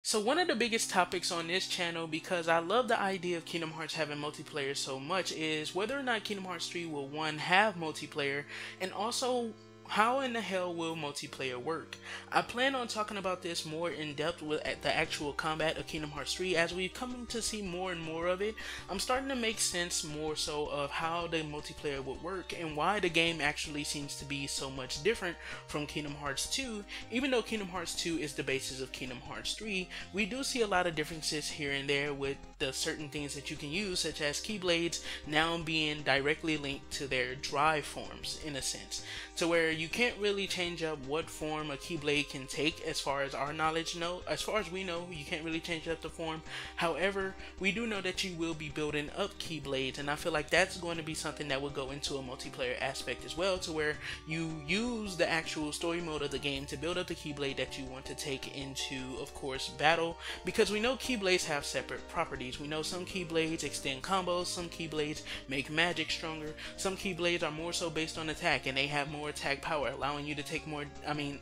So one of the biggest topics on this channel, because I love the idea of Kingdom Hearts having multiplayer so much, is whether or not Kingdom Hearts 3 will one have multiplayer, and also how in the hell will multiplayer work. I plan on talking about this more in depth with the actual combat of Kingdom Hearts 3 as we come to see more and more of it. I'm starting to make sense more so of how the multiplayer would work and why the game actually seems to be so much different from Kingdom Hearts 2. Even though Kingdom Hearts 2 is the basis of Kingdom Hearts 3, we do see a lot of differences here and there with the certain things that you can use, such as Keyblades now being directly linked to their drive forms in a sense, to where you can't really change up what form a Keyblade can take as far as our knowledge know. As far as we know, you can't really change up the form. However, we do know that you will be building up Keyblades, and I feel like that's going to be something that will go into a multiplayer aspect as well, to where you use the actual story mode of the game to build up the Keyblade that you want to take into, of course, battle, because we know Keyblades have separate properties. We know some Keyblades extend combos, some Keyblades make magic stronger, some Keyblades are more so based on attack and they have more attack power, allowing you to take more,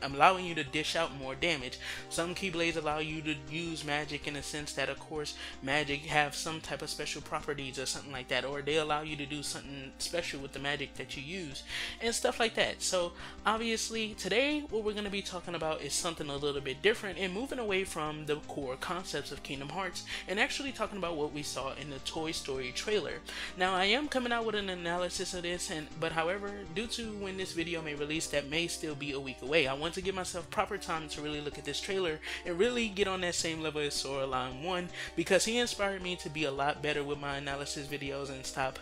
allowing you to dish out more damage. Some Keyblades allow you to use magic in a sense that, of course, magic have some type of special properties or something like that, or they allow you to do something special with the magic that you use and stuff like that. So obviously today what we're going to be talking about is something a little bit different and moving away from the core concepts of Kingdom Hearts and actually talking about what we saw in the Toy Story trailer. Now I am coming out with an analysis of this, but however, due to when this video may release, that may still be a week away, I want to give myself proper time to really look at this trailer and really get on that same level as Sora Line 1, because he inspired me to be a lot better with my analysis videos and stop.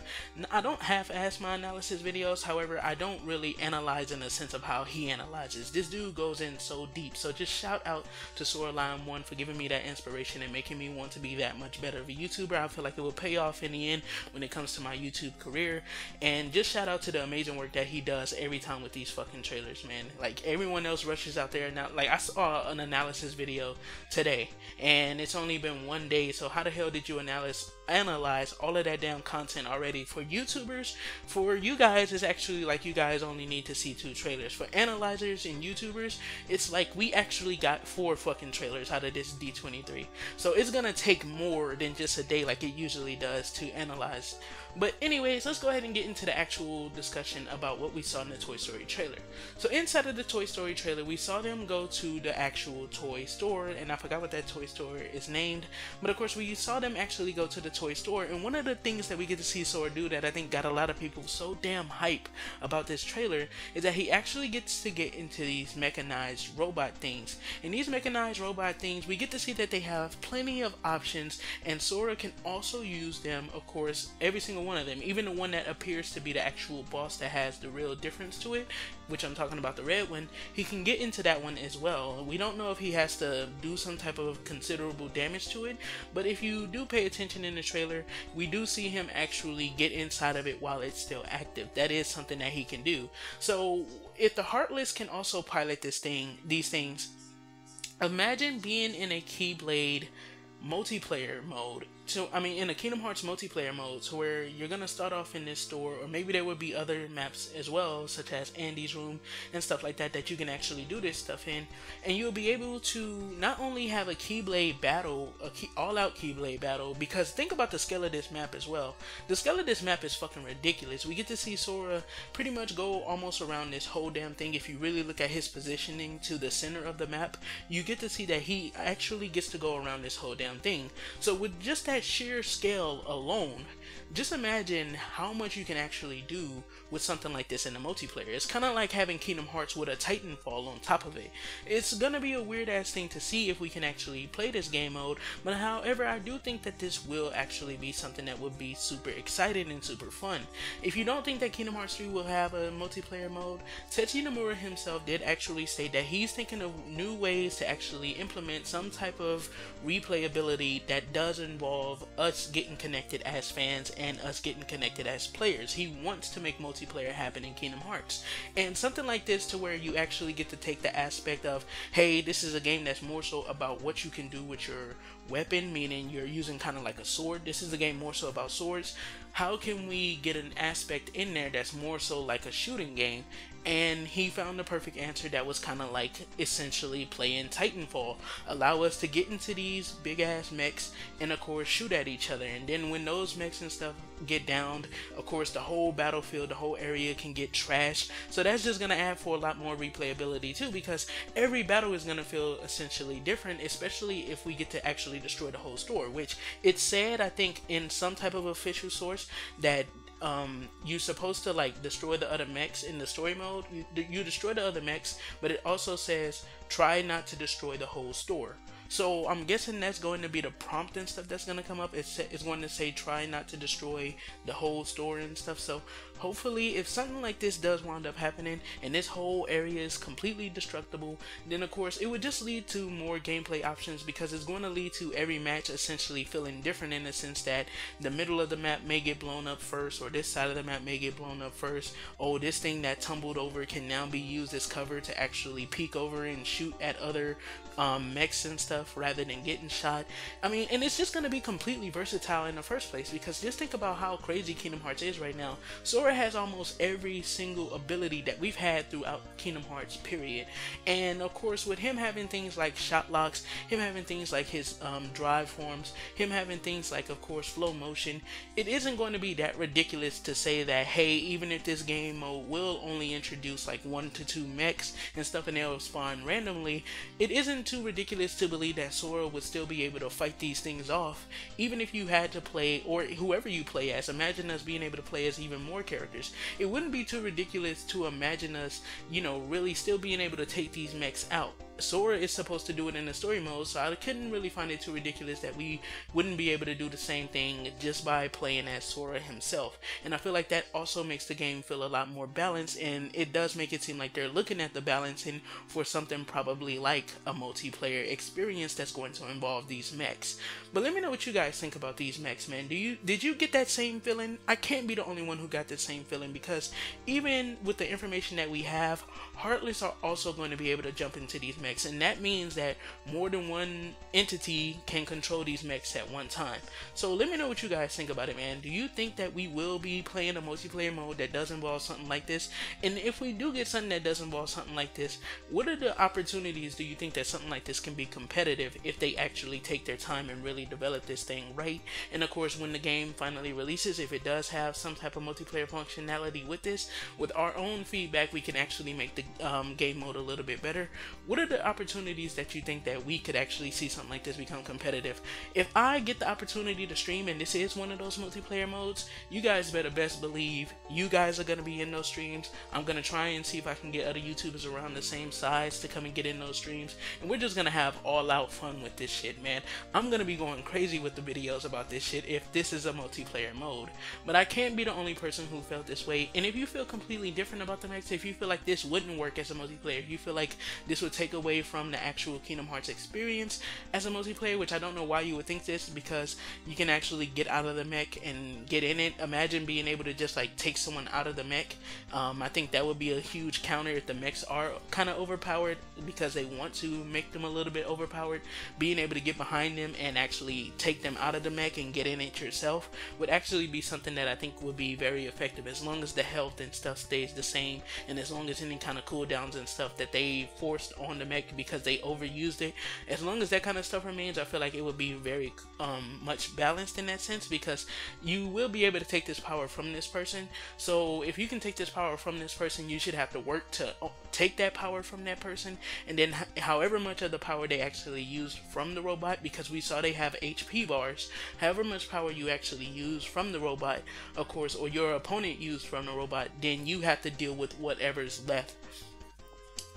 I don't half-ass my analysis videos, however, I don't really analyze in a sense of how he analyzes. This dude goes in so deep, so just shout out to Sora Line 1 for giving me that inspiration and making me want to be that much better of a YouTuber. I feel like it will pay off in the end when it comes to my YouTube career, and just shout out to the amazing work that he does every time with these fucking trailers, man. Like, everyone else rushes out there now. Like, I saw an analysis video today and it's only been one day, so how the hell did you analyze all of that damn content already? For YouTubers, for you guys, it's actually like you guys only need to see 2 trailers. For analyzers and YouTubers, it's like we actually got 4 fucking trailers out of this D23, so it's gonna take more than just a day like it usually does to analyze. But anyways, let's go ahead and get into the actual discussion about what we saw in the Toy Story trailer. So inside of the Toy Story trailer, we saw them go to the actual toy store, and I forgot what that toy store is named, but of course we saw them actually go to the toy store, and one of the things that we get to see Sora do that I think got a lot of people so damn hype about this trailer is that he actually gets to get into these mechanized robot things. And these mechanized robot things, we get to see that they have plenty of options, and Sora can also use them, of course, every single one of them, even the one that appears to be the actual boss that has the real difference to it, which I'm talking about the red one. He can get into that one as well. We don't know if he has to do some type of considerable damage to it, but if you do pay attention in the trailer, we do see him actually get inside of it while it's still active. That is something that he can do. So if the Heartless can also pilot these things, imagine being in a Keyblade multiplayer mode. So in a Kingdom Hearts multiplayer mode, to where you're gonna start off in this store, or maybe there would be other maps as well, such as Andy's room and stuff like that, that you can actually do this stuff in, and you'll be able to not only have a Keyblade battle, all-out Keyblade battle, because think about the scale of this map as well. The scale of this map is fucking ridiculous. We get to see Sora pretty much go almost around this whole damn thing. If you really look at his positioning to the center of the map, you get to see that he actually gets to go around this whole damn thing. So with just that sheer scale alone, just imagine how much you can actually do with something like this in the multiplayer. It's kind of like having Kingdom Hearts with a Titanfall on top of it. It's gonna be a weird ass thing to see if we can actually play this game mode, but however, I do think that this will actually be something that would be super exciting and super fun. If you don't think that Kingdom Hearts 3 will have a multiplayer mode, Tetsuya Nomura himself did actually state that he's thinking of new ways to actually implement some type of replayability that does involve us getting connected as fans and us getting connected as players. He wants to make multiplayer happen in Kingdom Hearts, and something like this to where you actually get to take the aspect of, hey, this is a game that's more so about what you can do with your weapon, meaning you're using kind of like a sword. This is a game more so about swords. How can we get an aspect in there that's more so like a shooting game and he found the perfect answer that was kind of like essentially playing Titanfall. Allow us to get into these big ass mechs and of course shoot at each other, and then when those mechs and stuff get downed, of course the whole battlefield, the whole area can get trashed. So that's just gonna add for a lot more replayability too, because every battle is gonna feel essentially different, especially if we get to actually destroy the whole store, which it's said, I think in some type of official source, that you're supposed to like destroy the other mechs in the story mode. You destroy the other mechs, but it also says try not to destroy the whole store. So I'm guessing that's going to be the prompt and stuff that's going to come up. It's going to say try not to destroy the whole store and stuff. So hopefully if something like this does wind up happening and this whole area is completely destructible, then of course it would just lead to more gameplay options, because it's going to lead to every match essentially feeling different, in the sense that the middle of the map may get blown up first, or this side of the map may get blown up first. Oh, this thing that tumbled over can now be used as cover to actually peek over and shoot at other mechs and stuff rather than getting shot. I mean, and it's just going to be completely versatile in the first place, because just think about how crazy Kingdom Hearts is right now. Sora has almost every single ability that we've had throughout Kingdom Hearts, period. And of course with him having things like shot locks, him having things like his drive forms, him having things like of course flow motion, it isn't going to be that ridiculous to say that, hey, even if this game mode will only introduce like 1 to 2 mechs and stuff and they'll spawn randomly, it isn't too ridiculous to believe that Sora would still be able to fight these things off, even if you had to play, or whoever you play as. Imagine us being able to play as even more characters. It wouldn't be too ridiculous to imagine us, you know, really still being able to take these mechs out. Sora is supposed to do it in the story mode, so I couldn't really find it too ridiculous that we wouldn't be able to do the same thing just by playing as Sora himself. And I feel like that also makes the game feel a lot more balanced, and it does make it seem like they're looking at the balancing for something probably like a multiplayer experience that's going to involve these mechs. But let me know what you guys think about these mechs, man. Did you get that same feeling? I can't be the only one who got the same feeling, because even with the information that we have, Heartless are also going to be able to jump into these mechs, and that means that more than one entity can control these mechs at one time. So let me know what you guys think about it, man. Do you think that we will be playing a multiplayer mode that does involve something like this? And if we do get something that does involve something like this, what are the opportunities do you think that something like this can be competitive if they actually take their time and really develop this thing right? And of course, when the game finally releases, if it does have some type of multiplayer functionality with this, with our own feedback, we can actually make the game mode a little bit better. What are the opportunities that you think that we could actually see something like this become competitive? If I get the opportunity to stream and this is one of those multiplayer modes, you guys better best believe you guys are going to be in those streams. I'm going to try and see if I can get other YouTubers around the same size to come and get in those streams, and we're just going to have all out fun with this shit, man. I'm going to be going crazy with the videos about this shit if this is a multiplayer mode. But I can't be the only person who felt this way, and if you feel completely different about the mechs, if you feel like this wouldn't work as a multiplayer, if you feel like this would take away from the actual Kingdom Hearts experience as a multiplayer, which I don't know why you would think this, because you can actually get out of the mech and get in it. Imagine being able to just like take someone out of the mech. I think that would be a huge counter if the mechs are kind of overpowered because they want to make them a little bit overpowered. Being able to get behind them and actually take them out of the mech and get in it yourself would actually be something that I think would be very effective, as long as the health and stuff stays the same, and as long as any kind of cooldowns and stuff that they forced on the mech because they overused it, as long as that kind of stuff remains, I feel like it would be very much balanced in that sense, because you will be able to take this power from this person. So if you can take this power from this person, you should have to work to take that power from that person, and then however much of the power they actually used from the robot, because we saw they have HP bars, however much power you actually use from the robot, of course, or your opponent used from the robot, then you have to deal with whatever's left.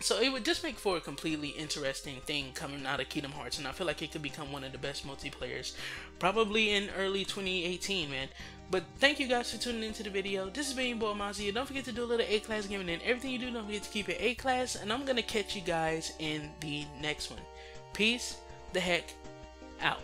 So it would just make for a completely interesting thing coming out of Kingdom Hearts, and I feel like it could become one of the best multiplayers probably in early 2018, man. But thank you guys for tuning into the video. This has been your boy Mazia. Don't forget to do a little A-class gaming, and everything you do, don't forget to keep it A-class, and I'm gonna catch you guys in the next one. Peace the heck out.